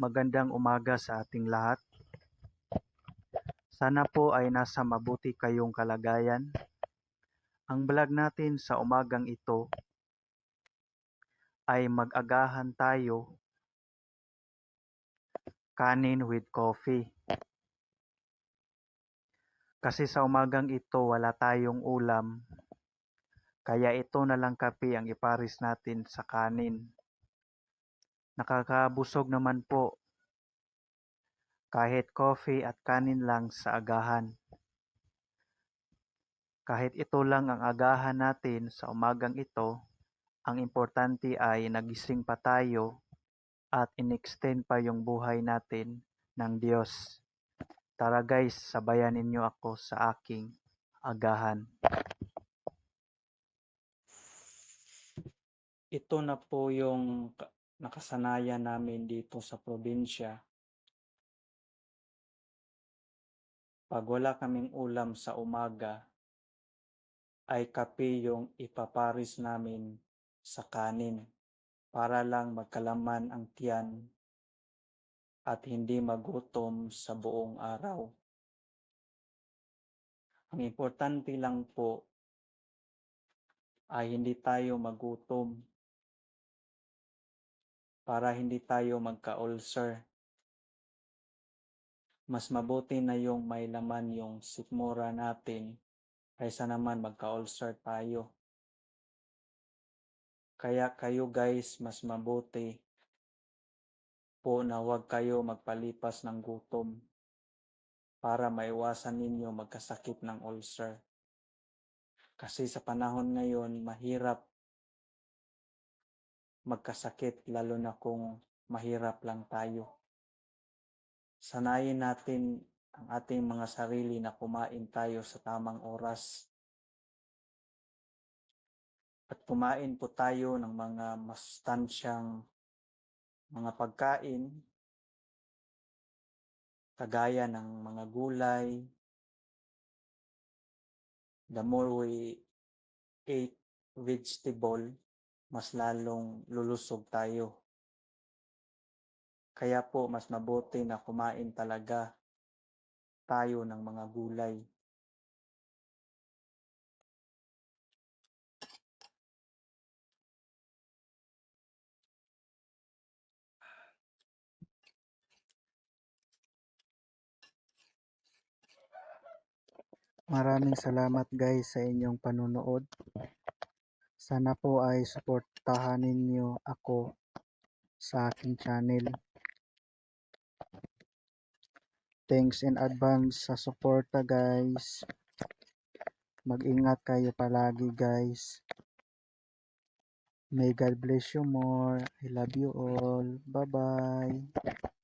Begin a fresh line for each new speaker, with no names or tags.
Magandang umaga sa ating lahat. Sana po ay nasa mabuti kayong kalagayan. Ang vlog natin sa umagang ito ay mag-agahan tayo kanin with coffee. Kasi sa umagang ito wala tayong ulam, kaya ito na lang kape ang iparis natin sa kanin. Nakakabusog naman po kahit coffee at kanin lang sa agahan. Kahit ito lang ang agahan natin sa umagang ito, ang importante ay nagising pa tayo at in-extend pa yung buhay natin ng Diyos. Tara guys, sabayan ninyo ako sa aking agahan. Ito na po yung nakasanayan namin dito sa probinsya. Pag wala kaming ulam sa umaga, ay kape yung ipaparis namin sa kanin para lang magkalaman ang tiyan at hindi magutom sa buong araw. Ang importante lang po ay hindi tayo magutom para hindi tayo magka-ulcer. Mas mabuti na yung may laman yung sikmura natin kaysa naman magka-ulcer tayo. Kaya kayo guys, mas mabuti po na huwag kayo magpalipas ng gutom para maiwasan ninyo magkasakit ng ulcer. Kasi sa panahon ngayon, mahirap magkasakit lalo na kung mahirap lang tayo. Sanayin natin ang ating mga sarili na kumain tayo sa tamang oras. At kumain po tayo ng mga masustansyang mga pagkain, kagaya ng mga gulay. The more we eat vegetable, mas lalong lulusog tayo. Kaya po mas mabuti na kumain talaga tayo ng mga gulay. Maraming salamat guys sa inyong panunood. Sana po ay suportahan ninyo ako sa aking channel. Thanks in advance sa suporta guys. Mag-ingat kayo palagi guys. May God bless you more. I love you all. Bye-bye.